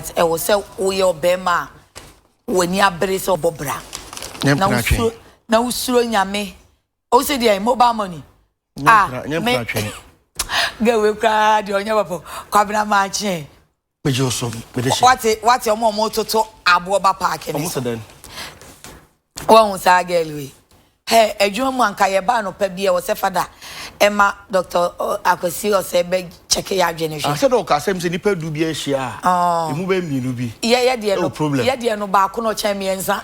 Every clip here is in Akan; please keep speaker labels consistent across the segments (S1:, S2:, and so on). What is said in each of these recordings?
S1: that I was say we obema when you brace or bobra. Now usuro nyame. O say dey mobile money. Me go we cry the onya papa kwabena mache. What your mom to aboba park
S2: almost then.
S1: One say girl we. Hey, edwuma anka ye ba no pa bia wo se fada. Emma Dr. Akwesi o se be check ya adwene hwe.
S2: I said o ka sem se nipa du bia hia. Emu ba mienu bi.
S1: Ye de no
S2: problem.
S1: Ye de no ba ko no cha miensa.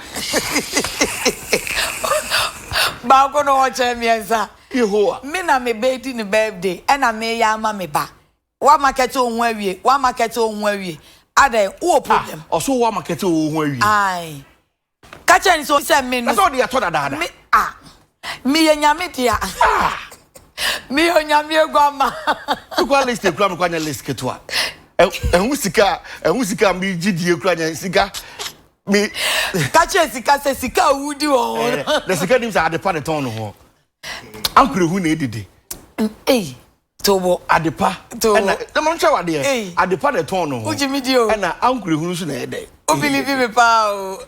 S1: Ba ko no cha miensa.
S2: Yehoa.
S1: Me na me be ni birthday. E na me ya ma me ba. Wa market o hu awie. Wa market o hu awie. Ada wo problem.
S2: Also wa market o hu awie.
S1: Ai. Kacha ni so se me no.
S2: That's all they told dada.
S1: Me me nyame dia. Me onyame egwama.
S2: You go list the plan kwa nya list ketwa. Ehun sika me gidie kura nya sika me
S1: kacha sika se sika wudi wo.
S2: The sika nim say adepa de ton no ho. Ankure hu na edide.
S1: Tobo
S2: adepa. Na mo ncha wade e. Adepa de ton no ho.
S1: Ujimi di o.
S2: Na ankure hu so na ede.
S1: O believe me pa o.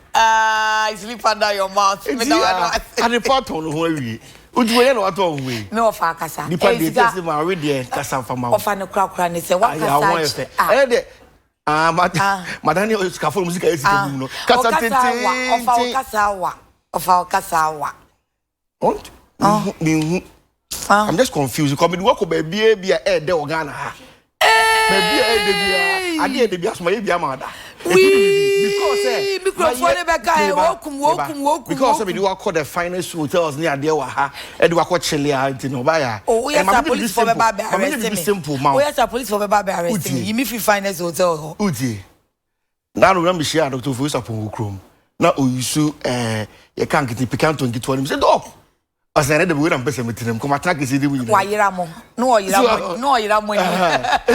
S1: Sleep under your mouth. Me da
S2: adepa ton no ho awie. Ujuwe na wato ohwe.
S1: Me ofa akasa.
S2: Nipa de tese ma we de kasa fama.
S1: Ofa ne kura ne se wakasa.
S2: De madani skafo music esi ke no. Kasa tete.
S1: Ofa okasa wa.
S2: What? I'm just confused. Come work o baby bia e de Ghana ha. Baby e de bia. Ade de bia so ma ye bia ma da. Because we do call the finest hotels near there ha e do call Chile anti no buy
S1: oh yes police for baba arrest
S2: simple man.
S1: Oh yes police for baba arrest me. You me fi finest hotel
S2: Uti na no me share Dr. Fosa pon krom na oyisu ye kan kiti pikanto ngi 20 say dog asane de we na pese metinem ko matna kesi de mu
S1: wa yira mo no oyira mo
S2: e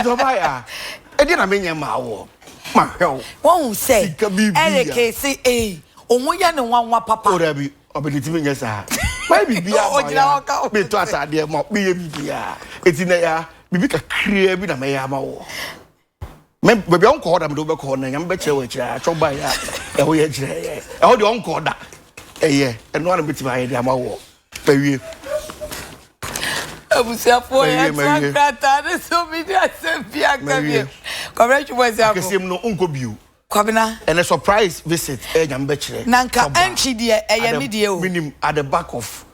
S2: do buy e di na menya ma wo ma hell
S1: won say Adekye say ohun ya ne nwanwa papa
S2: ora bi obediti me nyesa why bibia me to atade mo me ye bibia eti na ya bibi ka krea bi na me ya ma wo me bebi onko da me do be ko na nyam be kire we kire atwoba ya e ho ye kire e ho de onko da eye eno na beti ma ye de ma wo pawie
S1: abusia po ya tsakata ne so mi dia sempia kabie correct boys ya ko
S2: kesem no onko biu
S1: kwabena
S2: and a surprise visit nyam be kire
S1: nanka entry de eye me de o
S2: minim at the back of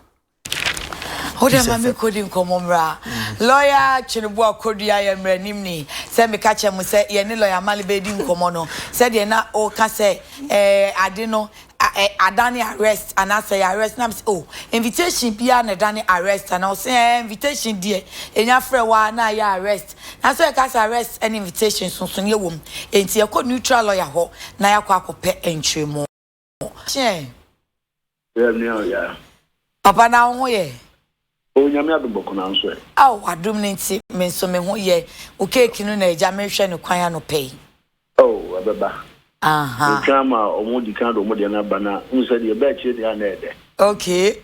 S1: Oda mame kodi nkomomra lawyer Chinubu akodi ayemra nimni se me ka chem se ye ne lawyer mali be di nkomo no se de na o ka se ade no adani arrest and I say arrest na oh invitation bia na dani arrest and I say invitation die enya frɛ wa na ya arrest na so e ka say arrest and invitation so ye wom enti e ko neutral lawyer ho na ya kwa akopɛ entry mo che
S3: ya
S1: papa na ho ye
S3: o nyame adoboko na nso e
S1: adum ne nti me so me ho ye o cake no na eja me hwɛ ne kwan no pay
S3: oh abeba kama omudi kando omudi na bana unse de be chi de na ede
S1: okay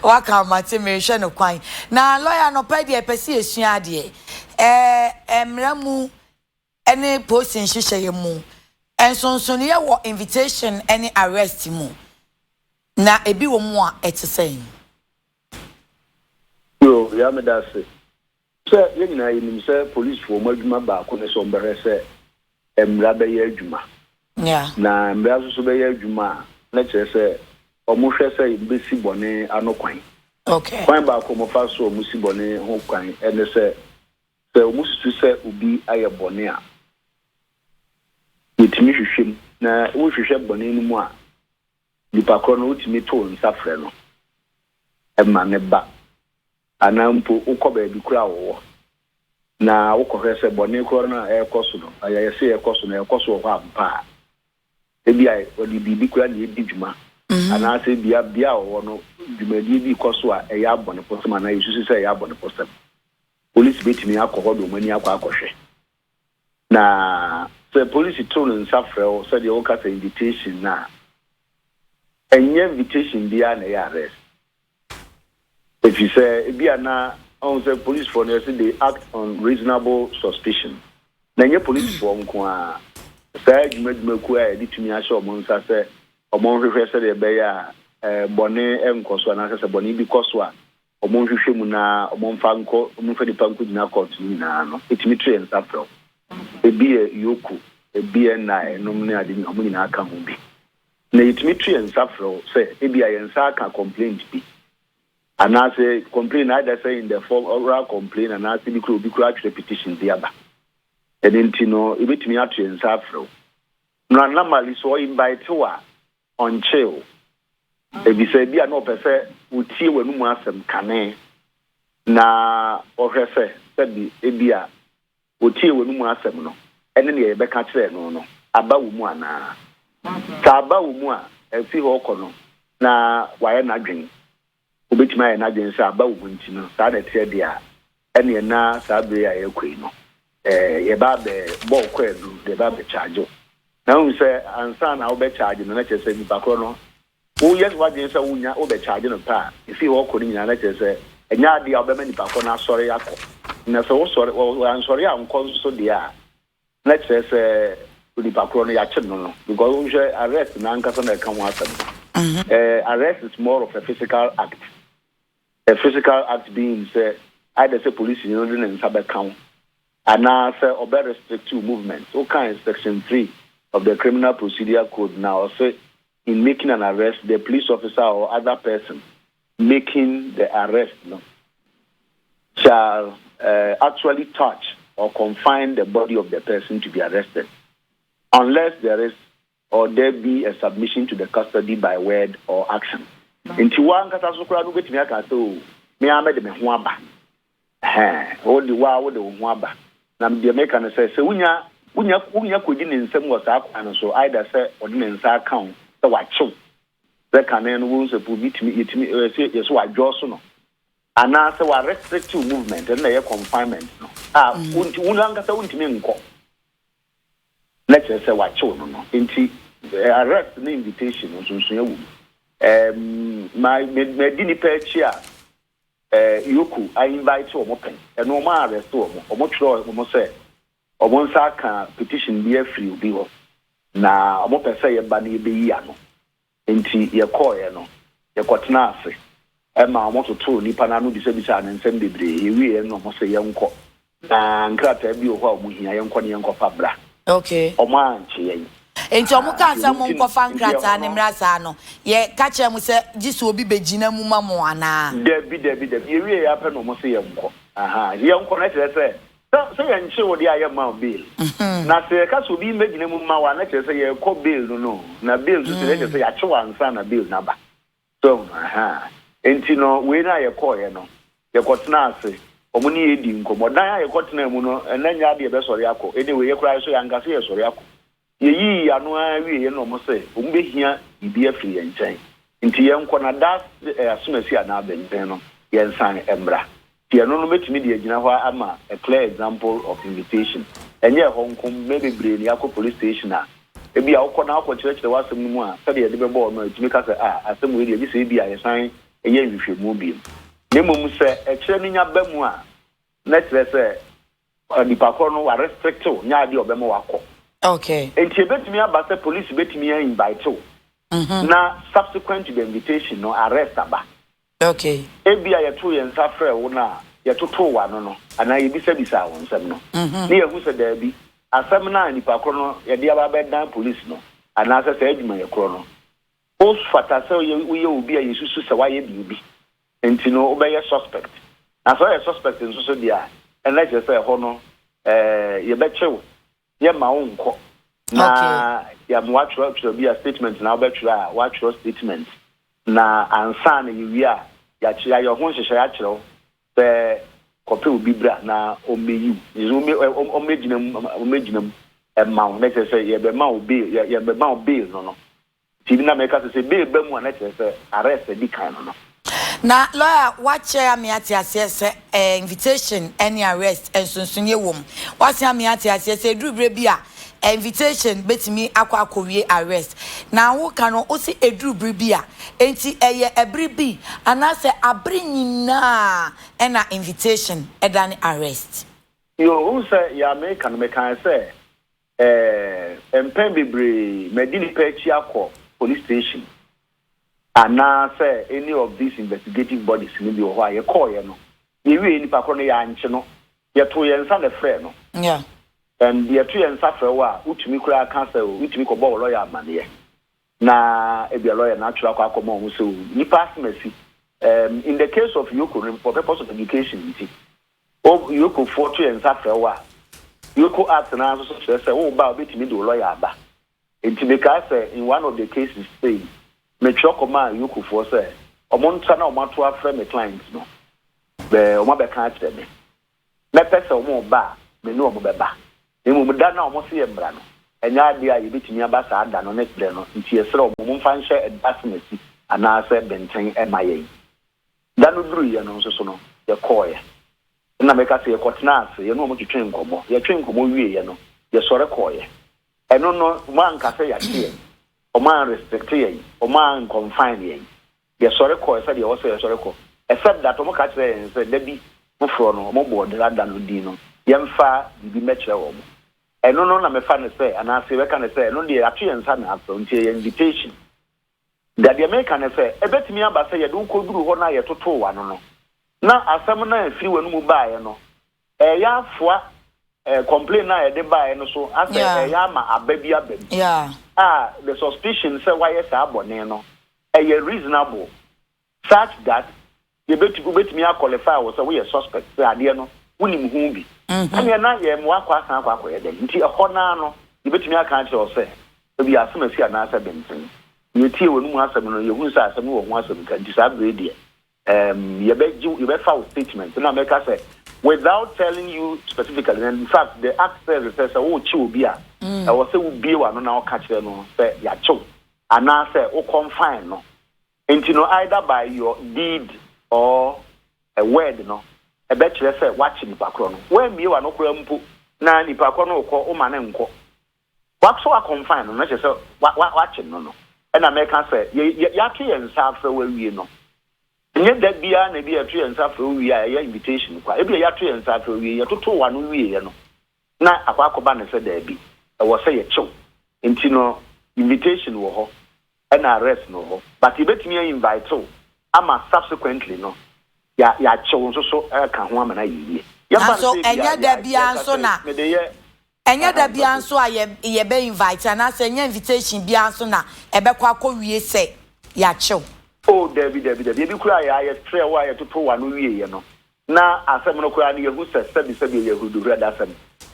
S1: waka mate me hwɛ ne kwan na lawyer no pay de pesi esua de emramu ene posting hyehyɛ ye mu ensonso ne ye wo invitation any arrest mu na ebi wo mu a etesɛn
S3: yo ya me da se ye nyina yinim se police for madwuma ba ko ne so mbere se emra be ye adwuma na emra so be ye adwuma na kire se omuhwe se besi bone anokwan
S1: okay
S3: kwan ba ko mo fa so omusi bone ho kwan ene se omusu se obi aye bone a yetimi hwehwem na wo hwehwe bone ni mu a nipa kro no utimi to nsafre no emma ne ba anampo ukoba bi kura wo na ukohwe se bone kro na ekoso no ayeye se ekoso na ekoso ho ampa ebi ai odi bibi kura na edi dwuma ana se bia wo no dwumadi bi koso a eya bone posema na yesusu se eya bone posem police betimi akoho do mani akohwe na se police to no nsafre o se de wo ka se invitation na enye invitation bia na ya arrest. If you say, on the police for they act on reasonable suspicion. Then your police for say dwumadwumaku a yɛde tumi ahyɛ ɔmo nsa sɛ ɔmo nhwehwɛ sɛ de ɛbɛyɛ a bɔne ɛnkɔ so anaasɛ sɛ bɔne bi kɔ so a ɔmo nhwehwɛ mu na ɔmo mfa nipa nko gyina court nyinaa no ɛtumi to yɛn nsa frɛ ebi yɛ yoku ebi yɛ na ɛnom ne ade ɔmo nyinaa aka ho bi na yɛtumi to yɛn nsa frɛ sɛ ebi a yɛn nsa aka complaint bi anaasɛ complaint either say in the form oral complaint anaasɛ bi kura atwerɛ petition bi aba ɛno nti no ebetumi ato yɛn nsa frɛ no normally so invite wa on chill ebisa bi a na ɔpɛ sɛ wotie w'anum asɛm kane na ɔhwɛ sɛ sɛbi ebi a wotie w'anum asɛm no ɛne ne yɛbɛka kyerɛ no aba wo mu anaa sa aba wo mu a ɛfi hɔ kɔ no na wayɛ n'adwen obetumi ayɛ n'adwen sɛ aba wo mu nti no saa na ɛteɛ deɛ a ɛne na saa bere a yɛkɔ yi no yɛba bɛ bɔɔl kɔɛ no yɛba bɛ kyaagye na wo sɛ ansa na wobɛ kyaagye no na kyerɛ sɛ nipa korɔ no woyɛ wadwen sɛ wonya wobɛ kyaagye no pa a ɛfi hɔ kɔ no nyinaa na kyerɛ sɛ ɛnyɛ adeɛ a wobɛma nipa korɔ no asɔre akɔ na sɛ wansɔre a nkɔ nso deɛ a na kyerɛ sɛ nipa korɔ no yɛakye no because wohwɛ arrest na ankasa na ɛka ho asɛm arrest is more of a physical act being say either say police you know in sabe count and now say obey restrictive movement okay section 3 of the criminal procedure code now say in making an arrest the police officer or other person making the arrest shall actually touch or confine the body of the person to be arrested unless there is or there be a submission to the custody by word or action. Inti wan kata so kura no betimi aka so me amede me ho aba o di wa wo de ho aba na me make an say wunya kodi ne nsem wo sa akwa no so either say odi ne nsa account say wa chew the kanen wo so pu yetimi say yeso wa dwo so no ana say wa restrictive movement and na confinement no unti wunan kata untimi nko let's say wa chew no inti arrest no invitation no so ya wu my dini pechia yoku I invite omo pen e no ma arrest omo tro omo say omo nsa ka petition be free obi ho na omo pese ye ba na ebe yi ano enti ye call ye no ye kotena ase e ma omo toto nipa na no bisa bisa na nsem bebre ye wi ye no omo say ye nko na nkrata bi ho a omo hia ye nko ne ye nko fa bra
S1: okay
S3: omo anche ye
S1: enti omo ka asa mo nkofa nkrata ne mrasa no ye ka kire mu se gisu obi begina mu ma mo ana
S3: debi ye wi ya pe no mo se ye nko ye nko na kire se ye nche wo dia ye ma bail na se ka so bi megina mu ma wa na kire se ye ko bail no na bail so se se ya che wa nsa na bail na ba so enti no we na ye ko ye no ye ko tena ase omo ni ye di nkomo dan ye ko tena mu no enanya de be sori akọ anyway ye kura so ya ngase ye sori akọ ye anu awie ye no mo se o mbe hia ibi afiri ye nkyɛn nti ye nkɔ na da asomasi ana abɛnten no ye nsan embra ti no no metimi de agina hɔ ama a clear example of invitation enye hɔ nkom maybe brain yakɔ police station a ebi a wokɔ na akɔ kyerɛkyerɛ wasɛm no mu a sɛ de ye de bɛbɔ no etimi ka sɛ asɛm we de bi sɛ ebi a ye san enye nhwehwɛmu bi ne mom sɛ ɛkyerɛ no nya ba mu a na kyerɛ sɛ nipa kɔ no wa restrictive nya de obɛma wakɔ.
S1: Okay.
S3: And she bet me about the police bet me invite you. Now, subsequent to the invitation, no arrest aba.
S1: Okay.
S3: Ebia ya two and suffer una ya to one no, and I be said on some no. Near who said there be a seminar in the Pacono, ya dear bed down police no, and as I said, my chrono. Post fata so we will be a issue, so why you be. And to know obey a suspect. As I a suspect in so dear, and let's just say, Hono, you bet you. Yeah, my own co. Na ya watch to be a statement now bet you watch your statement. Na ansan you ya chia your home share actual the copy will be bra na omeyu. Is omejinam amount let us say ya be ma bill ya be ma bill no. Tibina make us say bill be mu na let us say arrest the kind no.
S1: Na lawyer watch me ati asese invitation any arrest ensunsunye wom wase me ati asese edubre bi a invitation betimi akwakowie arrest na wo ka no o si edubre bi a enti eye ebri bi anase abri nyina na invitation edane arrest
S3: yo who say ya make can say a pen bebre medini pechi akọ police station and say any of these investigative bodies in the Ohio ye call ye no ye we nipa kro no ya anche no ye to ye nsa the frɛ no
S1: yeah
S3: and ye to ye nsa frɛ wa utumi kura cancer utumi ko bɔ lawyer amane na e be lawyer na atwa akọ akọ mo so nipa asmasi in the case of Yoko for purpose of education Yoko for to ye nsa frɛ wa Yoko act na so say wo ba obetimi do lawyer aba enti because in one of the cases say me chokoma Yoko for say omonta na omato afre me clients no be omo be kan atre me me pese omo ba me no omo be ba emu da na omo se yembra no enya ade a yebetimi aba sa ada no next day no nti esere omo mfa nhye advancement ana se benten emaye da no duru ye no so no ye call ye na me ka se ye kotena ase ye no omo twetwe nkomo ye twe nkomo wie ye no ye sore call ye eno no man ka se ya tie o man respect ye o man confine ye ye sore call say ye wo say ye sore call except that omo ka say say dabi fufro no omo board rada no di no ye mfa bibi mekere wo mo eno no na me fa ne say ana se we ka ne say eno de atu ye nsa na aso ntie ye invitation that the American say ebetimi aba say ye do koduru ho na ye toto wa no no na asem na afiri wanu mu ba ye no ya afoa complain na ye de ba ye no so ase ya ma ababi abam
S1: yeah
S3: the suspicion say why yes abone no reasonable such that you betimi qualify was say we suspect say ade no wunim hu bi anya na ye mo akwa san akwa ye de nti ehọ na no you betimi aka anche say bi asem asi ana asa bentin you tie wonu mu asem no ye hu say asem wo hu asem kan ti sa brede you be file statement na make say without telling you specifically, and in fact, the act says, "Oh, chubia." I was say, "We be one now catch no say ya cho," and now say, "Oh, confine no." And you know either by your deed or a word no. I bet you say watching the background. When me wa no kwampu na ni background no ko o ma na nko. What so a confine no just say watching no. And I make say ya to yensa afre we no. Nye da bia na bia to yensa afro wi a ya invitation kwa e bia ya to yensa afro wi ya toto wa no wi ye no na akwa akoba na se da bi e wo se ye chew enti no invitation wo ho and arrest no ho but e betimi invite to ama subsequently no ya chew so ka ho ama na yiye ya ba
S1: so enya da bia nso na enya da bia nso a ye be invite na se enya invitation bia nso na e be kwa akọ wie se ya chew.
S3: Oh, Debbie, you cry. I stray away to pull one way, Now, as I'm not crying, you said, who do read us.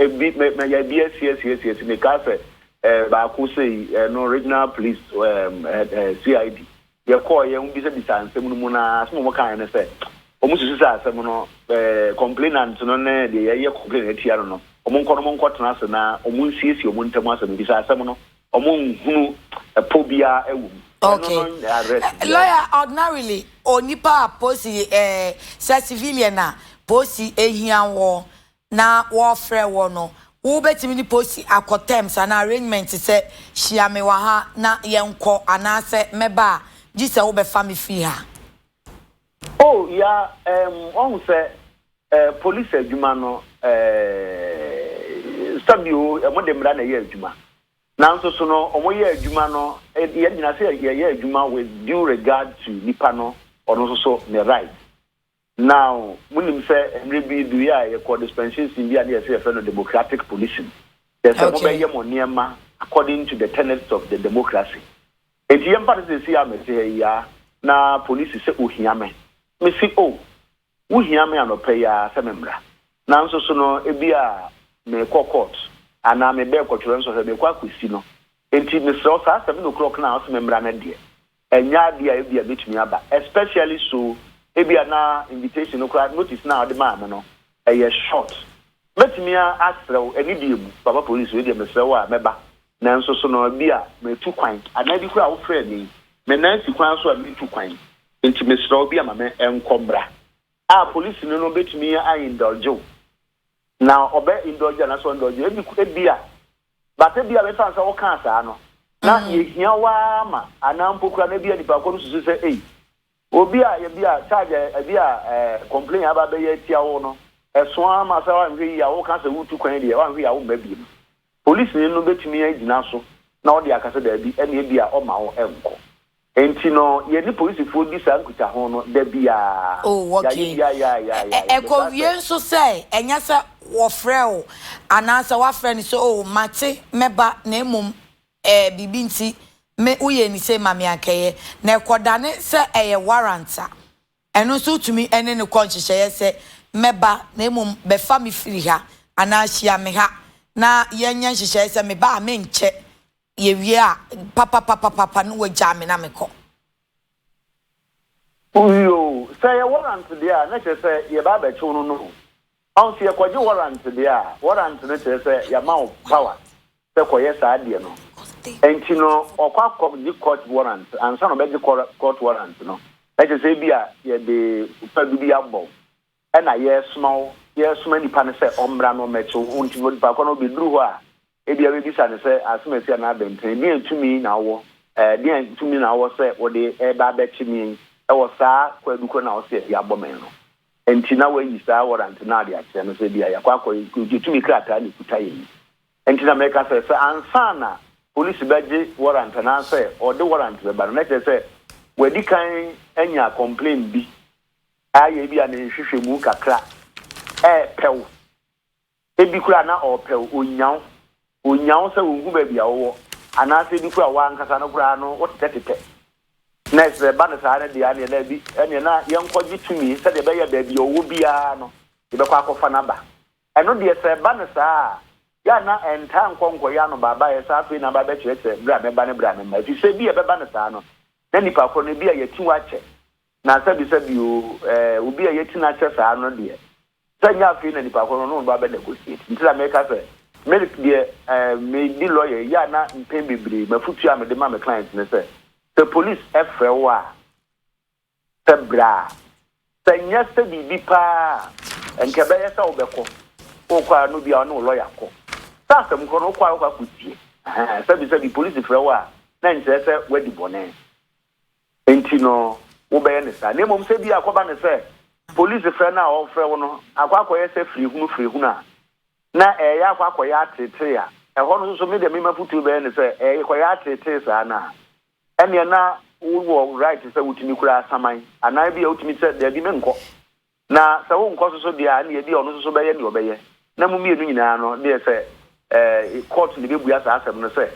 S3: A bit may be a yes, make us Bakuse, no original police, CID. Your call, young business, and Semuna, some kind of say. Almost as someone complainant, no, the complain at Tiano. Among cotton, now, almost sees your Montamas and besides someone, among who a pobia a woman.
S1: Okay. Lawyer, ordinarily, onipa posi se civilian na posi ehian wo na warfare wo no. Wo betimi ni posi akotems and arrangement se shiame wa ha na yenko anase meba ji se wo be family fi ha.
S3: Oh yeah, on say police adwuma no stabio e mo dem ra na ye adwuma. Nanso so no omoye adwuma no ye nyina se ye adwuma with due regard to nipa no ono so ne right now munim say every do ya ye call dispensation bi and say no democratic policing there's a mobile ye monema according to the tenets of the democracy enti ye mpa se sia me say ya na police say ohia me see oh ohia me anope ya se membra nanso so no ebia me court ana me be kwotwere nso be kwa kwesi no enti me so sa 7 o'clock na aso membra na de enya de a bia betumi aba especially so ebia na invitation no kra notice na ode ma no e short betumi asrew eni de mu baba police we de me srew a meba na nso so no bia me tu kwan ana bi kra wo frɛ ni me na si kwan so a me tu kwan enti me srew bia ma me enkombra a police no betumi a indulge now obe indulge na so indulge ebia but ebia be fan say wo kan sa no na ye hia wa ma anampokura na bia nipa ko no susu say eh obi a ye bia charge bia complain aba be ye tia wo no eso ama sa wa hwe ya wo kan say wutu kwan de wa hwe ya wo mabi police ni no betumi agina so na odi akase da bi ene bia o ma wo enko enti no ye ni police fo bi sa nkuta ho no da bia
S1: ya ko yen so say enya se wo frɛ o anansa wa frɛ ni so o mate meba na emum bibi nti me uye ni se mame akeye na ekodane se eye warranta eno so tumi ene ne konchehye se meba na emum be fa me firi ha anahia me ha na yenya nhyehyɛ se me ba me nche ye wie a papa no wagya me na me kɔ
S3: uyo say warrant dia na che say ye ba ba chu no on se ekwaje warrant dia warrant na che say ya ma power se koye sa de no enti no okwa di court warrant ansa no be di court warrant no e che say bia ye de padu bi abọ e na ye sma nipa ne say ombra no mecho unti no pa no be duru ho a e bia be bisa ne say asmesi na abenten bi entumi na wo di entumi na wo say wo de e ba be chimi e wo sa kwaduko na wo say ya abọ men no enti na we yi sa warrant na de ache no say bia ya kwa tumi krata ni kutaye enti na make say ansa na police beje warrant na say or the warrant be ba na say wedi kan anya complain bi aye bi ana hwehwemu kakra pew ebi kura na o pew onyaw say wongu ba bia wo ana say bi kura wa nkasa no kura no wo tetete na say ba na sa na dia na bi ene na yenkɔgye tumi say de be ya ba bi owo bia no de be kwa akɔfa na ba eno de say ba na sa ya na enta nkonko ya no baba ya sa afi na baba kyerɛkyerɛ bra me ba ne bra me ma fi se bi e beba ne saa no na nipa ko no bi a yɛti wa kyɛ na sabi o obi a yɛti na kyɛ saa no de sanya afi na nipa ko no baba negotiate ntila me ka sɛ me de me di lawyer ya na mpem bebre mafutu a me de ma me client ne sɛ the police efrɛ wa sɛ bra sanya sɛ bibi pa enke be yɛ sɛ obɛkɔ o kwa no bia no lawyer ko sasa mkono kwa kutie sabi police frɛ wa na nkyerɛ sɛ wadi bɔne enti no wo bɛyɛ ne sa na mom sɛ bi akɔba ne sɛ police frɛ na o frɛ wo no akɔyɛ sɛ firi hunu a na ɛyɛ akɔyɛ atete a ɛhɔ no so me de me mafutu bɛyɛ ne sɛ ɛyɛ kɔyɛ atete saa na ɛne na wo right sɛ wutumi kura asaman ana bi a wutumi sɛ da bi me nkɔ na sɛ wo nkɔ so bia na yɛ bi ɔno so bɛyɛ ne ɔbɛyɛ na mu mienu nyinaa no de sɛ court ni be buya sa asem no say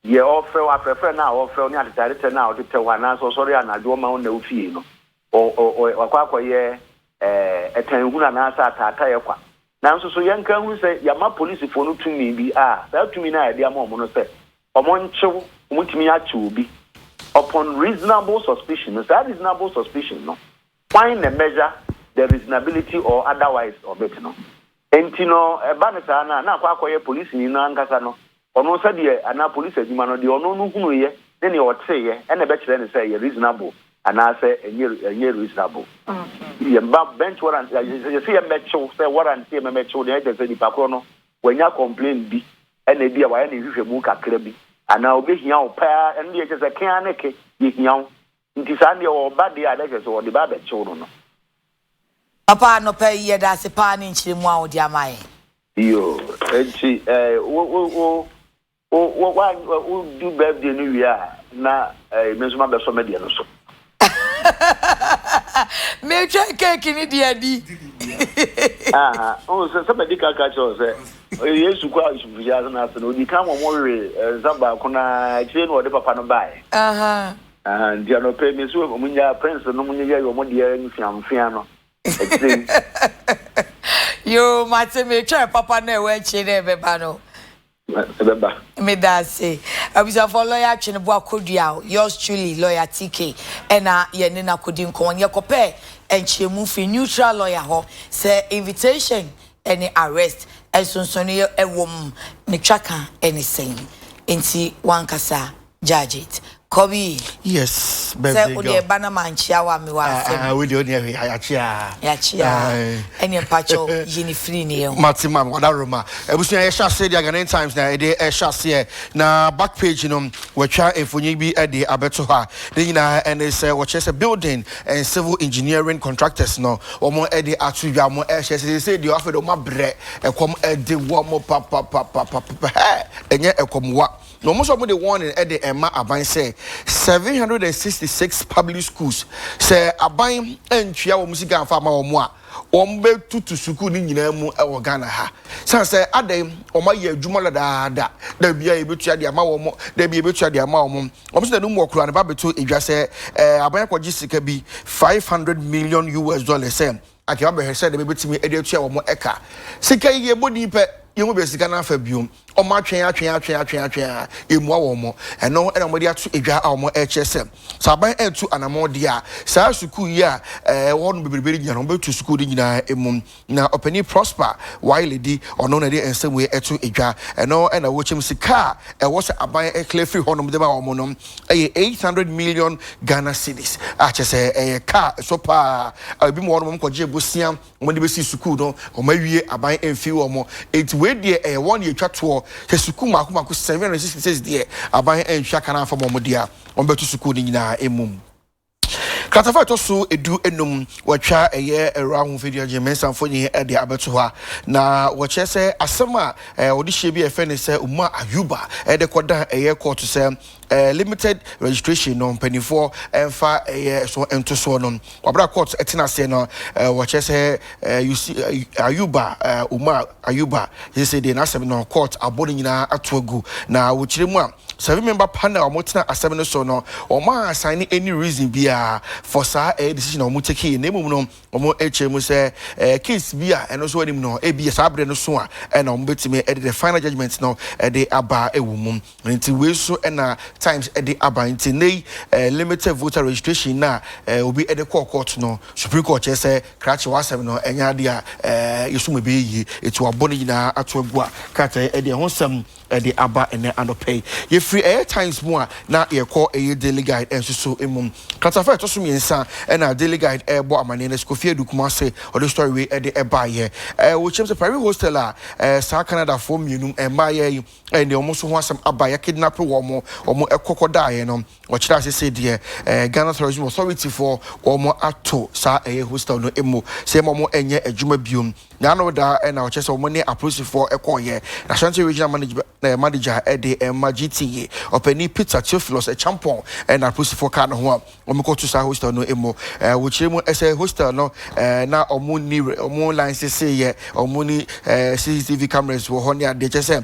S3: ye offer wa prefer na offer ni atitare na odete wa na so sorry anadwo ma na ofie no wakwa ye etanhuna na asa atata ye kwa na nso so yenka hu say ya ma police fo no tumi bi sa tumi na ya ma omo no say omo nchew omutumi ache obi upon reasonable suspicion no find a measure the reasonability or otherwise of it no entino eba ne saa na akwakoye police ni na nkasa no ono sa de ana police adwuma no de ono no hunu ye ne ne oteye ene be kire ne say ye reasonable ana say enye reasonable ye ba bench warrant ye say ye mecho say warrant ye mecho de ye say di pakro no wanya complain bi ene bi a wa ye ne hwehwemu kakra bi ana obehia o pa ene ye say kan ne ke ye hia nti sa ne o ba de a de say o de ba be cho no
S1: Papa no pay ye da se pa ni nchiri mu a odi amaye.
S3: Yo, enti wo do birthday no wi a na me so ma be so me de no so.
S1: Me try cake ni dia di.
S3: O se be di kaka cho se. Yesu kwa isufuja na se no di kan mo we zamba ko na kire no de papa no bai. Dia no pay me so mo nya prince no mo nya yo mo de ni fiamfia no.
S1: Yo, mate me try papa na we chire beba no.
S3: Beba.
S1: Me da say. Abisa for lawyer Chinebo Akodua, yours truly lawyer TK. Ena ye ne na kodi nkon ye kopɛ enchemu fi neutral lawyer ho say invitation any arrest esonsono ye ewom ne twaka anything. Enti wankasa judge it. Kobi.
S2: Yes, birthday girl.
S1: Say bana manchia wa mi wa.
S2: We do near Yachia.
S1: Yachia. Any pacho yini free ni yo.
S2: Matima wadaroma. Ebusunya yesha say the Ghanaian Times na e dey yesha say na back page we try efonyi bi e dey abeto ha. Then na and is what say building and civil engineering contractors no. Omo e dey atudwa mo e say the offer do ma bre e kom e dey wo mo pa enye e kom wa. No most of the warning at the Emma Aban say 766 public schools say Aban and Chia Musica and Farmer or moi. Ombe to school in Yinamu or Ghana ha. San say Adam or my year Jumala da they be able to add the amount, they be able to add the amount. Almost the no more crown about to it just say Aban Jessica be $500 million US. I can said the baby to me a chair or more eka. Sika ye body pe. You be sika na fa biom o ma twen emu awomo eno e na mo dia to edwa awomo HSM saban entu anamo dia sa suku yi a wonu beberebe nyina no betu suku di nyina emu na opani prosper while di ono na di ensem we etu edwa eno e na wo chem sika e wo se aban e clear free hono de ba womo no e 800 million Ghana cedis a chese e car so pa abi mo wono mo koje bosia mo de besi suku no o ma wie aban emfi womo we dey 1 year twatwo te suku makomako 766 dey aban enhwa kana fa momodia on betu suku ni nyina emum Katafa to so edu enum watwa eye era ho video jemensan foni e de abeto ha na wo chese asema odi hye bi efe ne se umma ayuba e de kodan eye court se limited registration no penifo emfa eye so ento so no wabra court etina se no wo chese you see ayuba umma ayuba he say de na asem no court abodi nyina atoagu na wo chiremu a 7-member panel omotina asem no so no o ma assign any reason bia for sa a decision omo take na emum no omo echemu say case bia eno so anim no e bia sa abre no so a na omo betime e the final judgment no e de aba ewum nti we so na times e de aba nti nei limited voter registration na obi e de court no supreme court say krache wasem no enya de a yesum be yi etu abone nyina ato agu a kata e de honsam the aba and the pay. Ye free air times more now ye call a daily guide and so emum. Katafa to sumi ensa and our daily guide air bo amane skofie dukuma say or the story we the eba ye. Which is a private hostel South Canada for munum and my and the almost want some abaya kidnap womo or more a crocodile no. What I say dear Ghana Tourism Authority for or more ato sa a hostel no emo say momo enye a juma bium. Nano da and our chest of money approach for a coye. Ashanti regional manager Ede Magiti openi pizza Theophilus a champon and approach for Kana ho omko to sa hostel no emo which emo as a hostel no na omuni omo lines say ye omuni CCTV cameras wo honia de chese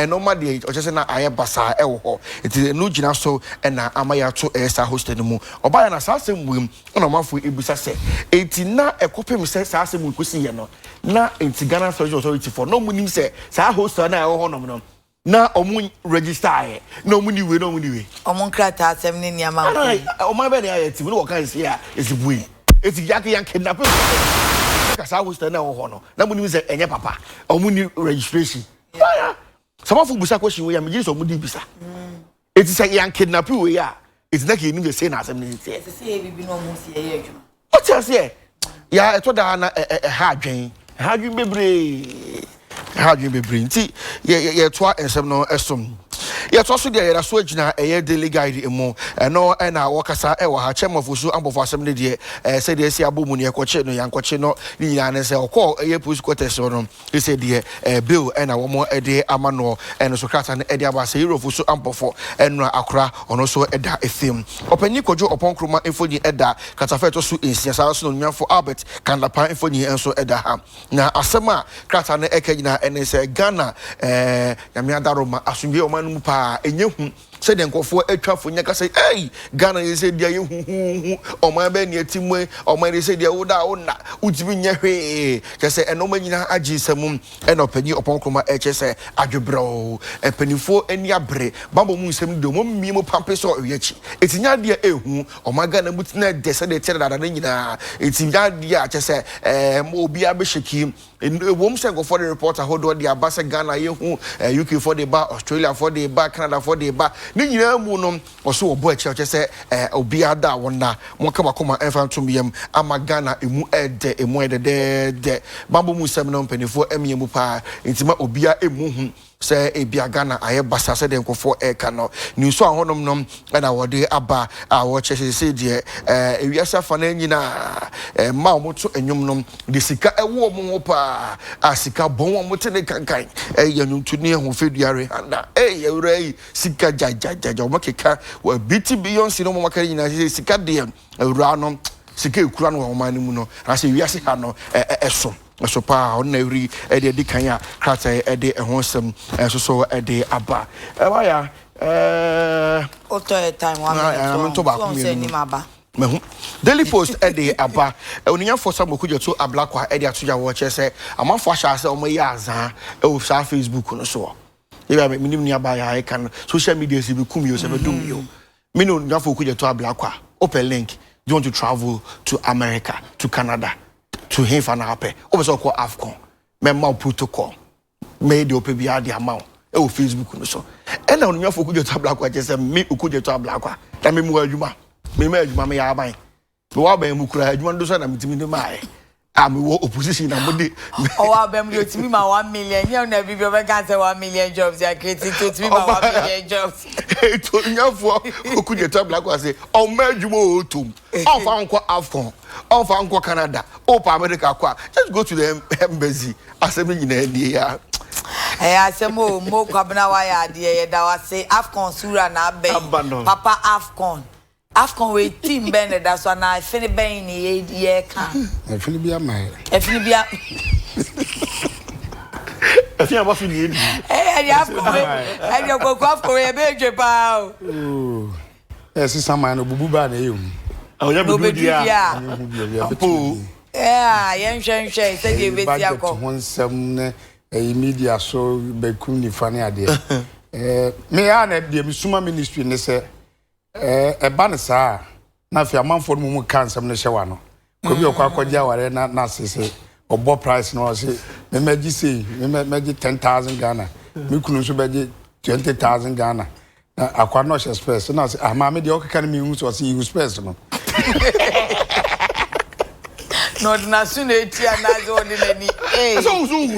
S2: no ma de o chese na aye basa e wo ho it no gina so na amaya to sa hostel no mu oba na sa asem wim na manfo ebusa se etina ekopem se sa asem kusi ye no na Ghana Tourism Authority for no munim se sa hostel na ho no na omu register no muni we omu
S1: krata asem ni niama
S2: omu be na yeti we no kan se ya ezibui eti yake yan kidnap ka sa hostel na ho no na munim se enye papa omu ni registration some of busa question we ya me so mu di bisa eti se yan kidnap we ya eti na ke ni be say na asem ni
S1: se se bibi no mu se ye adwuma
S2: o ti ase ya eto da na ha adwen bebre nti ye toa ensem no esom ye to so de ye so agina ye daily guide emo no na wakasa e wa ha chemofosu ambofo asem ne de se de si abomu ne ekoche no yankoche no ni nyina ne se okọ ye police quarters no he say de bill na wo mo de amano so krata ne de abase eurofosu ambofo no akora ono so eda efem opani kojo oponkroma efoni eda katafeto so ensia sa so no nyanfo Albert Kandapa efoni enso eda ha na asema krata ne ekagina ene se Ghana yamiadaroma asumbe o manu pa enyehu se de nkofo atwafo nya ka say hey Ghana ye se dia ye hu o man ba ni atimwe o man ye se dia woda wona utimi nya hwe ke se eno manyina agisam eno pani oponkroma eche se adwebro panifo ani abre bambo mu nsem de mo mimo pampe so oyechi etinya dia ehu o man Ghana mutina de se de tere dada nyina etinya dia eche se mo obi abesheki wom se go for the reporter hold on the abasa Ghana ye hu UK for the ba Australia for the ba Canada for the ba ni nyina mu no oso obo eche say obi ada wona mo ka bakoma enfa to miyam amagana emu de bambo mu sem no mpanifo emiemu pa intima obia emu hu say ebia Ghana aye basa se de nkofo eka no ni so ahonom nom na wode aba a wo chese se de ewiasa fa na nyina ma omoto enwom nom de sika ewo mo pa asika bon omote ne kankan yanuntu ne ho feduare handa ewrai sika jajajaja omakeka wa biti Beyonce no mo makari nyina sika de ewra no sika ekura no wo man mu no ase wiase ha no so pa on every edi kan ya krata edi ho sem so edi aba ya
S1: oto time one
S2: to ba mehu Daily Post edi aba oninya for some okujo to ablakwa edi atoja wo che se amafo asha se omo ya azan o sa Facebook no so ya minim ni aba ya kan social media se be kum yo se be dum yo me no nya for okujo to ablakwa open link. Do you want to travel to America, to Canada, to Hifanape? Over so called AFCON. Member protocol. Made the OPBR the amount. Facebook so. And now you could to black just me who could to black. That me more you ma. Me me ya buy. Me wa be mu kura you want to say na mitimi mai. I'm opposition and
S1: oh, I'm going to me my 1 million. You know, people can say 1 million jobs. They are creating to me my 1 million jobs.
S2: Hey, to you for who could you tell black was say, oh, merge you to off Uncle Afcon, off Uncle Canada, off America. Just go to the embassy. I said, in the
S1: I said, more Kabana wire, dear. That was say Afcon Sura na be Papa Afcon. Afcon we team bend that's why I feel be in year can.
S4: I feel be a man.
S1: I feel be a.
S2: I think I was in the
S1: Hey, Afcon. And you go Afcon we be Japan.
S4: Oh, yes, some man of Buba na you.
S2: Oh, you be dia.
S1: Yeah, yen shen say you be dia ko.
S4: One some media so be kum ni fani ade. Me ana de misuma ministry ne say eba ne saa na fi amanfo mu kansam ne hye wa no ko bi okwakwagya ware na sese obo price no say me magi say me magi 10,000 Ghana me kunu so beji 20,000 Ghana akwa no hye space na say ma me de okeka ne me hu so say you space no
S1: no na sunu etia na zo de nani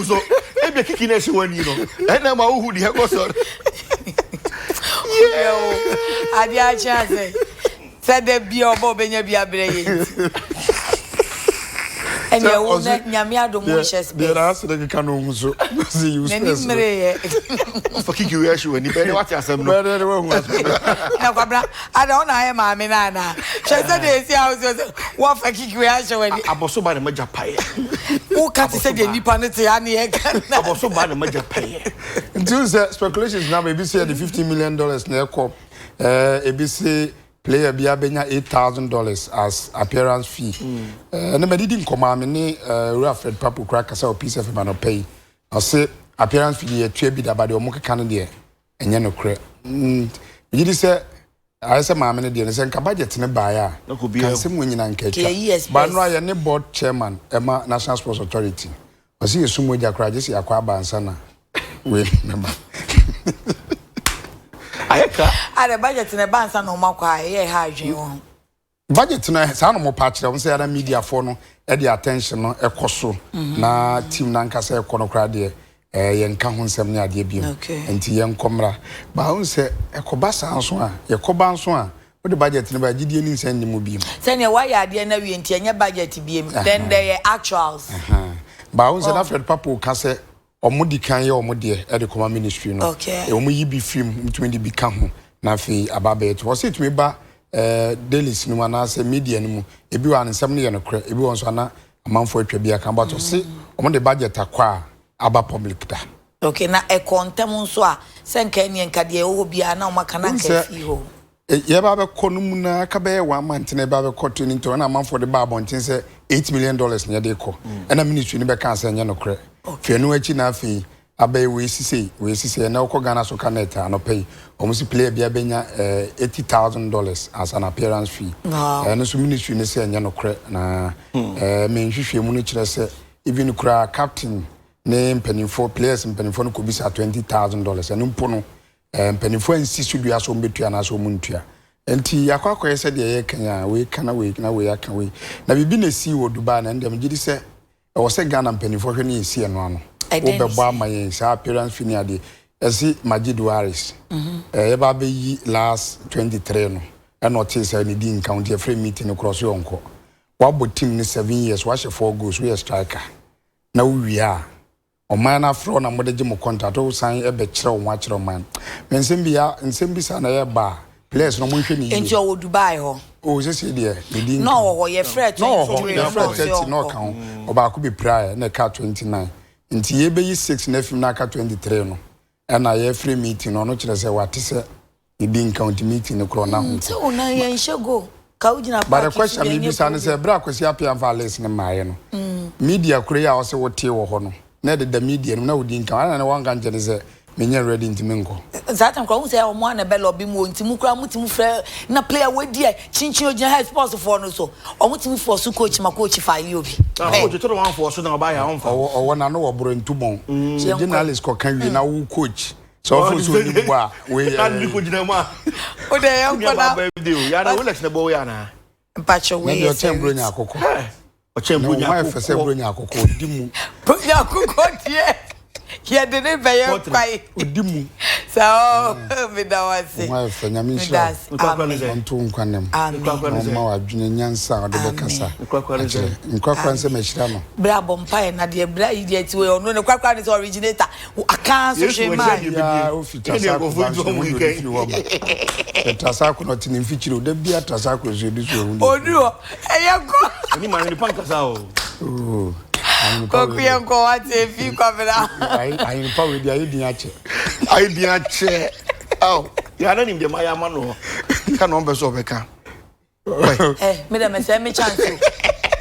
S2: so e be kiki na hye wani no e na ma hu de he go so
S1: Adia chance said the be obo benya bia breye and you won nyamia do mo share space
S4: there are the can no so see you space
S2: for kiki we ahwe ni be what asem no
S1: na kwabra ada ona aye ma me na na she said dey see house what for kiki we ahwe ni
S2: aboso ba na maja pae
S1: who cat said the nipa ne te ani e kan
S2: aboso ba na maja pae
S4: until speculations now maybe say the $50 million na ekop ABC player bia benya $8,000 as appearance fee. Na me didn't come am ni Alfred Papu crack say piece of man pay. I say appearance fee e twa bi da ba de omo keka no de enye no kre. Yidi say I say ma me ne de say nka budget ne ba ya. Kan say mo nyina nka twa. Ba no aye ne board chairman Emma National Sports Authority. I see sumo ja kra je say akwa ba ansa na. We member.
S2: Ayeka
S1: ada budget na bansa no makwa ye ha adwen won
S4: budget na sa no mo pa kire won say ada media for no e dey attention no ekoso na team na nka say ekono kra de ye nka ho nsem ne ade biem enti ye nkomra ba won say ekoba sanso a ye koba nso a wo de budget na ba gidie ni nsen ni mo biem
S1: say ne wa ya ade na wi enti anya budget biem then there actuals
S4: ba won say na Fred Papo ka say omudi kan ye omudi e de koma ministry no e omu yi bi film mtumi di bi ka ho na fi ababe to was it me ba daily cinema na say media ni mu e bi wa nsem ne ye no kre e bi won so na amanfo atwa bi aka ba to say omu de budget akwa aba public da
S1: okay na e kontem nso a se nka ne nka de wo bia na o maka na nka fi ho
S4: ye ba be konu mu na ka be wa month na ba be koto ni to na amanfo de ba bontin say $8 million ne de ko na ministry ni be kan say nye no kre fienu achi na afi abai we sisi na uko Ghana so kaneta anopay omusi player bia benya $80,000 as an appearance fee no so ministry ne say anya no kre na me nhwehwe mu no kire say even kura captain ne mpanimfo players mpanimfo no ko bisa $20,000 eno mpo no mpanifo ansi sudua so mbetua na so muntua enti yakwakoye se de ye kan we kana we aka we na bibi na si wo Dubai na ndem gidi se wo se Ghana mpanifo hwe ne esi no ano wo bebo amaye sa appearance fini ade esi Majidu Harris ye ba be yi last 23 no e no te se ni di encounter free meeting cross yonko wabo team ni 7 years wa she 4 goals we striker na wi a o man afro na modege mo contract o san e be kire o wa kire o man nsem bi sa na ye ba players no mo hwe ni
S1: enti o Dubai ho
S4: o se se de di
S1: no wo ye fret
S4: no kan o ba ko be prayer na ka 29 enti ye be yi 6 na film na ka 23 no e na ye free meeting no kire se wate se e di encounter meeting no kro na ho
S1: so na ye nshego ka ujina
S4: but the question me bi sa na se bra kwesi apia fa list ne maaye no media kure ya o se wote wo ho no na the media no na wodi nkan na wan kan jene se menye ready ntimi nko
S1: zaten kwa unse o mo na be lobby mu ntimu kura mutimu frɛ na player we die chinchin ogina head sports for no so o mutimu for su coach ma coach file obi
S2: coach to the one for so na ba ya on fa
S4: o na no wo bro ntubon se journalist ko kan wi na wo coach so for so ni bua we
S2: kan ni ko gina ma
S1: o de yan ko na
S2: ya na Rolex na bo ya na
S1: mpacho we
S4: o chembro nya akoko
S2: o chembro nya
S4: akoko o chembro nya akoko dimu
S1: nya akoko die ya de ne be ye kwai
S4: odimu
S1: so me da wase
S4: wa fa nya mi sha onto nkwanem ma wa dwene nyansa de be kasa nkwa nse me shira no
S1: bra bompa na de bra yi ti we ono ne kwakwa ne originator akan so shema
S4: ya ofita sa ko tasa ko no tin fichiro de bia tasa ko so di so
S1: odu eyako
S2: ni ma ni pankasa o
S1: Kokuya nko wate fi kwa bra.
S4: Ai ni pa we dia yedin ache.
S2: Ai din ache. Aw, ya na nim de ma ya ma no. Ka no be so be ka.
S1: Me da me say me chance.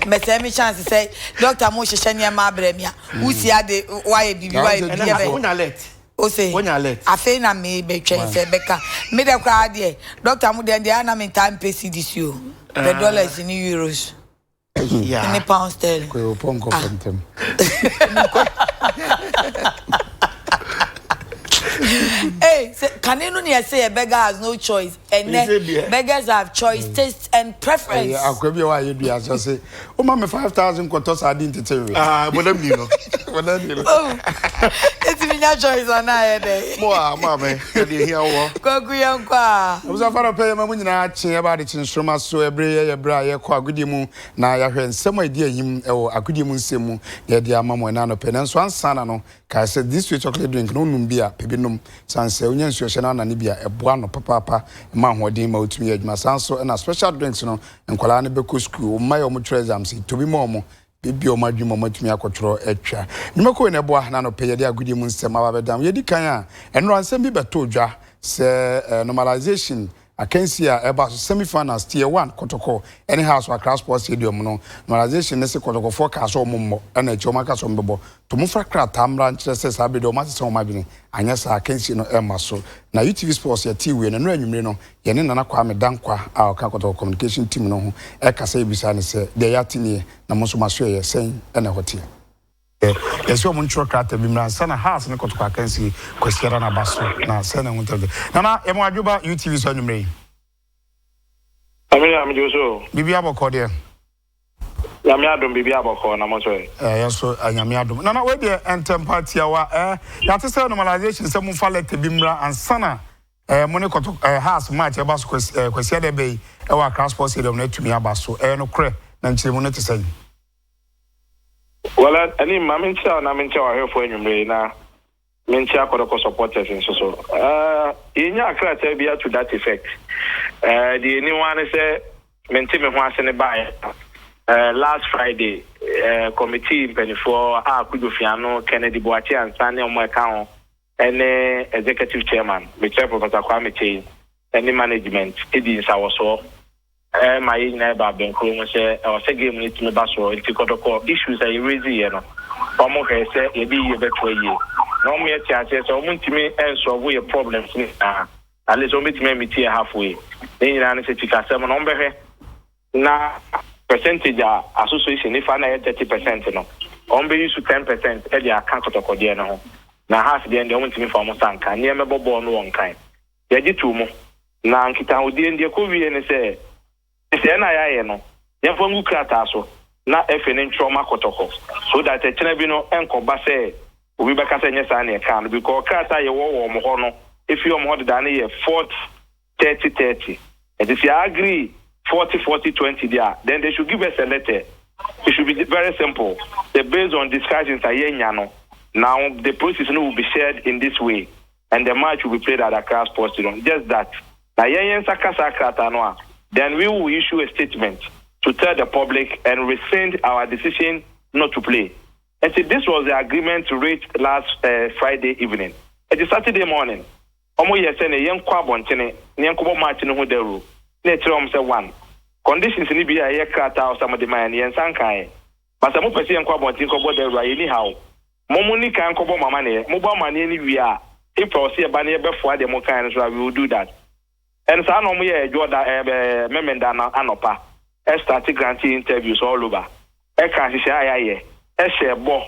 S1: Me say me chance say doctor mo hye ne ma bra mi a. Usi ade why bibi why bibi be.
S2: Wonya let.
S1: O say.
S2: Wonya let.
S1: Afi na me be twen say be ka. Me da kwa ade doctor mo de na me time pay CDC o. The dollars in euros.
S2: Yeah.
S1: Any pound sterling.
S4: Ko ponko kontem.
S1: Hey, can you know say a beggar has no choice and beggars have choice, taste and preference.
S4: Yeah, akwabi wa yedu ya so say, "O ma me 5,000 ko to sardine tete."
S2: Ah, bodam ni no. Bodam ni no.
S1: It's me na choice on na dey.
S2: Mo ma me, dey here wo.
S1: Kwaku yankwa.
S4: Obuza fara pay ma munyina ache e ba de Nsroma so ebre ye bra ye kwa agudi mu na ya hwe nsem adi ahim e wo agudi mu nsem mu ye de amamo na no pe nanso ansana no ka say this sweet chocolate drink no num bia pebinom sanse onye nsuo hye na na bia eboa no papa ma hodin ma otumi adwuma sanso na special drinks no nkwala ne beko school o mai o mo exams to bi mo mo bibi o madwuma matumi akotro etwa nimako ne boa na no pe ye de agudi mu nsem ababedam ye di kan a enro ansem bi beto dwa se normalization akansia eba semi-finals tier 1 kotoko any house wa Cross Sports Stadium no normalization nese kotoko forecast o mommo na choma ka so mbebo to mufra krata amra nkyere se sabe do mase so mabini anya sa akansi no emaso na UTV Sports ya TV no anwumre no ye ne nana kwa medankwa a ka kotoko communication team no ho e kasa ebisa ne se de yatini na monso maso ye sen na hotie Yeso mo ntro krata bi mran sana house ne kotoko akansi kwesiara na baso na sana huntabe nana emo adwoba UTV so anwumre
S5: I'm Joso.
S4: Bibi aboko de.
S5: Yamiadum bibi aboko na mo so.
S4: Yeso anyamiadum. Na we de entempatia wa ya te say normalization say mo fa let bi mra ansana mo ne koto house match e ba so kwesi de be e wa Cross Sports Stadium na tumi abaso no kre na nchire mo ne te say.
S5: Wala ani ma mencha na mencha wa hefo enwumre na mencha kodoko supporters so. Inya akrata bia to that effect. The anyone say menti me ho ase ne bae last Friday committee penifo kudofiano Kennedy Boachi ansane o mo ka ho ene executive chairman Mr. Professor Kwame Chei any management edi nsawoso my na ba benkro mo say o say game ni timi baso enti kodoko issues are raise here no o mo he say e bi ye beto ye no mo ye tia say o mo ntimi enso wo ye problems ni at least o metime meet halfway then you na say tika say mo no behwe na percentage association if na 30% no on be use 10% e dey account to kodie no na has the end won timi from sanka ne me bobo no won kan ye gi tu mu na nkita odi ndi ko wie ne se na ya ye no ye fongu krata so na efe ne Nsroma kotoko so that e chena bi no enkoba se obi beka se nyesa na e kan because krata ye wo mo ho no if you mo da na ye 40-30-30 and if you agree 40-40-20 there, then they should give us a letter. It should be very simple. They're based on discussions. Now the process will be shared in this way, and the match will be played at Accra Sports Stadium. Just that. Then we will issue a statement to tell the public and rescind our decision not to play. And see, this was the agreement reached last Friday evening. It is Saturday morning. One conditions ni be a krata or some of the man yen sankai but some person enko bontin ko boda ru anyhow momuni kan ko bo mama ne mo bo mane ni wi a if I see a banner before the mo kan so we will do that and so no mo ye joda memenda na anopa start granting interviews all over e kan hihia ayaye e share bo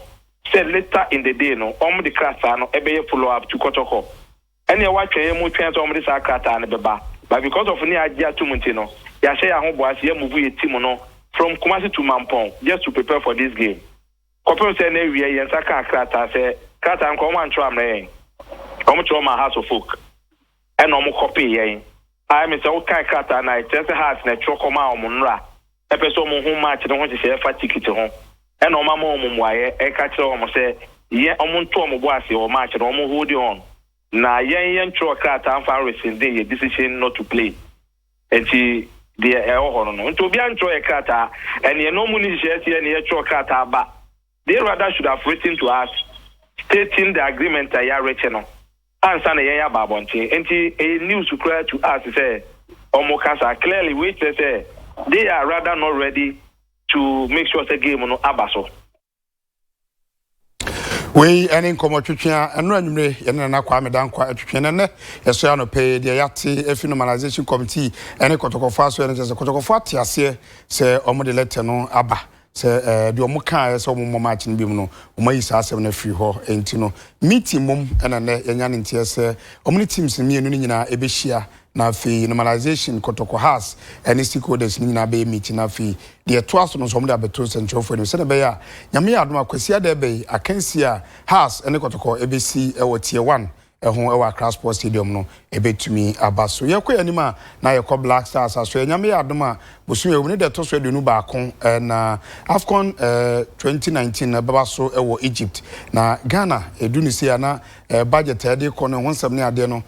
S5: say later in the day no the krata no e be follow up to kotoko any wa twen mo twen so the krata na beba. But because of any idea to Montino, ya say a homeboy as move a team from Kumasi to Mampong just to prepare for this game. Couple say ne we yen saka krata say krata an come and try me. Come to my house of folk. And no mo copy yen. I me say o kan krata na just heart na chokoma o munra. E person mo hu match no ho say fa ticket ho. And no mama mo mwaye e ka kire o mo say ye o mo nto mo bo ase o match no mo hold on. Na yen tro krata an fan rescind a decision not to play. And the no to be antro a krata and ye no money share and ye tro krata ba. They rather should have written to us stating the agreement that ya recheno. Answer na yen babonti. And a news to clear to us say omokasa clearly which say they are rather not ready to make sure the game no abaso.
S4: We any komo twetwea eno anwumre ye na kwa medankwa twetwea ne yeso no pay de yate ephenomenalization committee ene kotokofo so ene se kotokofo atiase se omo de letter no aba se de omo kan se omo match no bimu no omo yi sa asem na free ho enti no meeting mum ene ne yenya ne ntie se omo teams ni enu nyina ebehia na fi normalization kotoko has any stakeholders ni nyina be meeting na fi de toaso no so mo de abeto central for se na be ya nyame ya adom akwasi de be akansi a has any kotoko ebesi e wo tier 1 ehun ewa Accra Sports Stadium no ebetumi abaso yekoya nima na yekọ Black Stars aso nyame ya adom a bosu ewu ne de to so edunu ba kon na AFCON 2019 na baba so ewo Egypt na Ghana edunu sia na budget e de ko no honsam ne ade no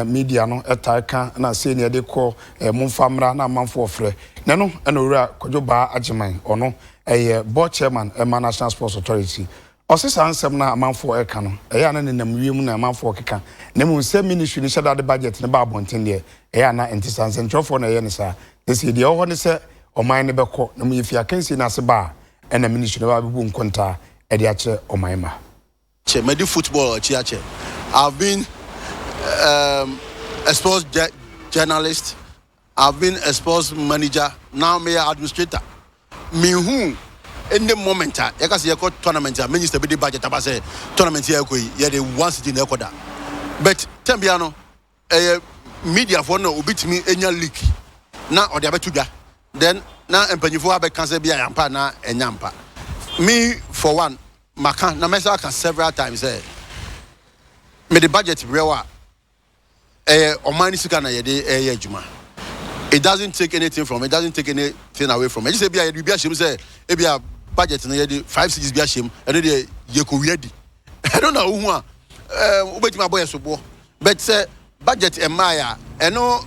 S4: media no etaika na se ne de ko mumfamra na manfo ofre ne no na owura Kojo Ba Ajiman ono board chairman National Sports Authority osisa ansem na manfo eka no ya na nenam wiem na manfo keka na mu se ministry ni shada de budget ne ba bonten de ya na entisanse ntrofo na ye ne sa esi de ho ne se oman ne beko na mu yefi akansi na se ba na ministry ba bebu nkonta e de ache oman ma
S6: che medi football chi ache I've been a sports journalist, I've been a sports manager, now me administrator. Me who in the moment you can see a tournament, minister be the budget about say tournament here yeah the one city in Ecuador. But Tembiano media for no beat me in your league. Now or the abetuga. Then now empanyifu abe cancel be yampa na enyampa. Me for one, Makan na mesa can several times say me the budget brewa Omani Sikana yede juma. It doesn't take anything from it, doesn't take anything away from it. Just say be a shame say be a budget na yede 5 cities be a shame and then you ko ready. I don't know who ubeti my boy so but say budget emaya no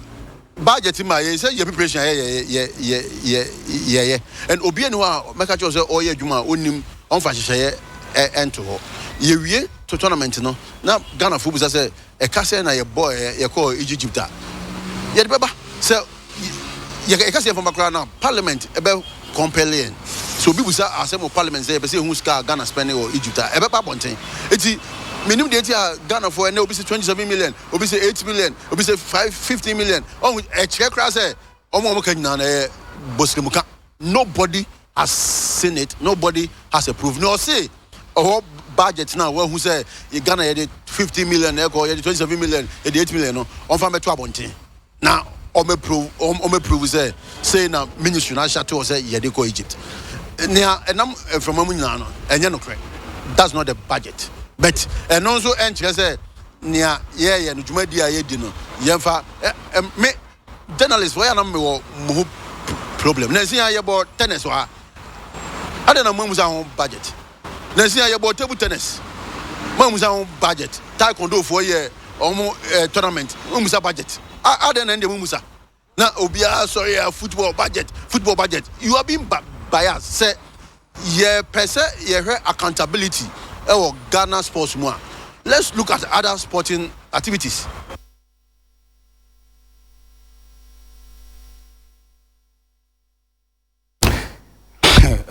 S6: budget emaya say your preparation yeah and obi enu a make sure say oye juma onim onfa hyehyeye ento ho ye wie to tournament no na Ghana football say e ka say na ye boy ye call Egypt ye beba say ye ka say from Accra now parliament e be compelling so people say asem parliament say be say who ska Ghana spending or Egypt e beba bonten eti minimum dey Ghana for na obi say 27 million obi say 8 million obi say 15 million on e check crash say omo kan na nobody has seen it, nobody has approved. No say budget now where who say you Ghana had 50 million echo, 27 million, 8 million no on farm to abonti. Now on me prove say na ministry na share to say ye dey go Egypt. Nia enam from amunya no enye no correct. That's not the budget. But and also entry say nia ye no dwumadi aye di no yemfa me journalist why na me wo problem. Na see aye about tennis wa. Ade na mamusa on budget. Na see aye about table tennis. Mamusa on budget. Taekwondo for ye omo tournament. Mamusa budget. Ade na ndem mamusa. Na obia sorry football budget. You are being biased. Say ye pese ye accountability or Ghana sports more. Let's look at other sporting activities.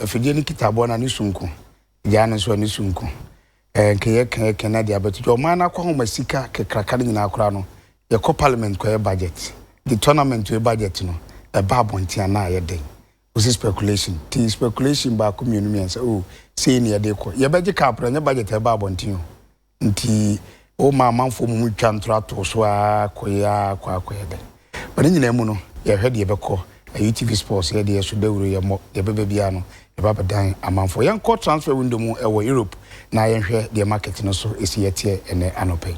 S4: Fijeni kitabo na nisunku. Jana so nisunku. Keye Canada but your man akwa ho masika kekrakane nyina akora no. Ye ko parliament ko budget. The tournament we budget no. E ba bontia na ye den. Usi speculation. Ti speculation ba ko mienu mi say oh say ni ye ko. Ye beje cap nya budget e ba bontia. Nti o ma manfo mu twa ntrato so akoya kwakoya den. But nyina mu no ye hwede ye beko UTV Sports ye de so dawuro ye mo ye bebe bia no ye baba dan amanfo ye nko transfer window mu e wo Europe na ye hwe de market no so esi ye tie ene anopen.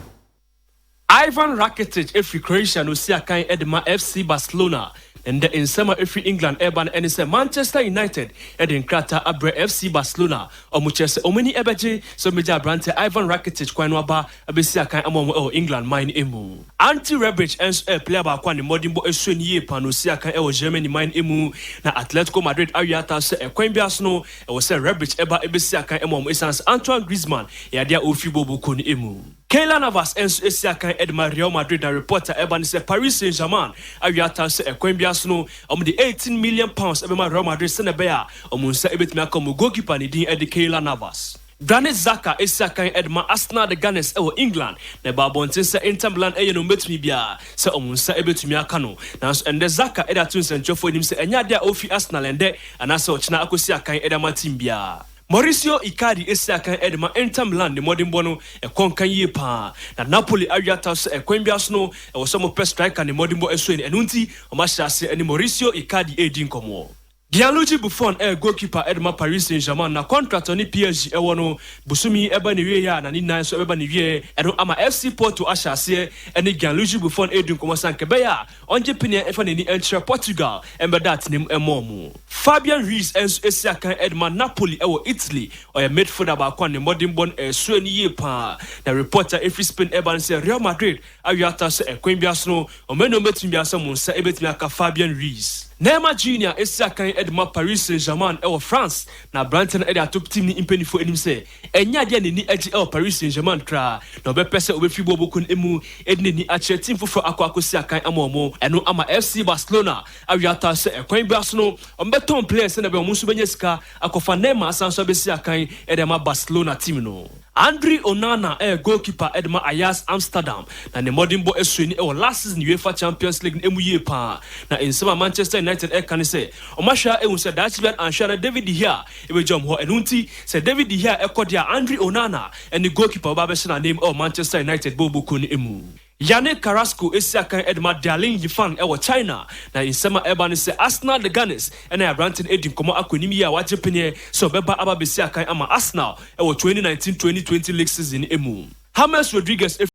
S7: Ivan Rakitic every Croatia no see akan Edema FC Barcelona and the Nsroma every England urban and say Manchester United Eden Krata Abre FC Barcelona omuchese omani ebeje so meja brante Ivan Rakitic kwano aba abesi akan amom England mine emu anti Rebic and player ba kwa ni modimbo esuni ye pa no see akan Germany mine emu na Atletico Madrid awiata se ekwan bias no e say Rebic eba ebesi akan amom Essence Antoine Griezmann ya dia ofibo boko ni emu Keylor Navas enso esiakan Edma Real Madrid na reporter Eban say Paris Saint-Germain awiata say ekwan bias no the 18 million pounds ebema Real Madrid senebea omunsa ebetimi akomo goalkeeper ni din Adekye Nsroma Granit Xhaka esiakan Edma Arsenal the Gunners ewo England na babontin say Inter Milan no betumi bia say omunsa ebetumi aka no nanso ende Xhaka eda tun senchofo nim say enya dia ofi Arsenal ende anase ochina akosi akan edama team bia Mauricio Icardi esiakan Edema Inter Milan ne modimbo no ekonkan ye pa na Napoli awiata so ekwan bias no e wo so mo pest striker ne modimbo eso ni enunti o ma hyase ani Mauricio Icardi edi nkomo Gianluigi Buffon goalkeeper Edema Paris Saint-Germain na contract ni PSG ewo no busumi eba ni wie ya na ni nan so eba ni wie eno ama FC Porto ahyase eni Gianluigi Buffon edi nkomo sanke be ya onje pine efa ni entre Portugal embedat nim emomu Fabian Ruiz enso esiakan Edema Napoli ewo Italy oya midfielder ba kwa ne modimbo so ni ye pa na reporter every Spain eba say Real Madrid awiata so ekwan bias no o meno metumi bias mo nsa ebetumi aka Fabian Ruiz Neymar Jr. esiakan Edema Paris Saint-Germain ewo France na Brighton edi atop team ni impenifo enim se enya dia ni agi Paris Saint-Germain kra na obepese obefibo bokun emu edine ni ache team fofo akosi akan amomo eno ama FC Barcelona awiata se ekwan bias no ombeton players na be omunsu benya sika akofa Neymar asanso besi akan Edema Barcelona team no Andre Onana goalkeeper Edema Ajax Amsterdam na ne modimbo esueni ewo last season UEFA Champions League emu ye pa na insema Manchester United can say Omasha say Dutchman and Shana David De Gea ebejom ho enunti say David De Gea ekodia Andre Onana and the goalkeeper babeshana name Manchester United bobo kun emu Yannick Carrasco esiakan Edma Dialin Yifan ewo China na insema Eban say Arsenal the Gunners and Brighton edi komo akonimi ya wajepene so beba aba besiakan ama Arsenal ewo 2019-2020 league season emu James Rodriguez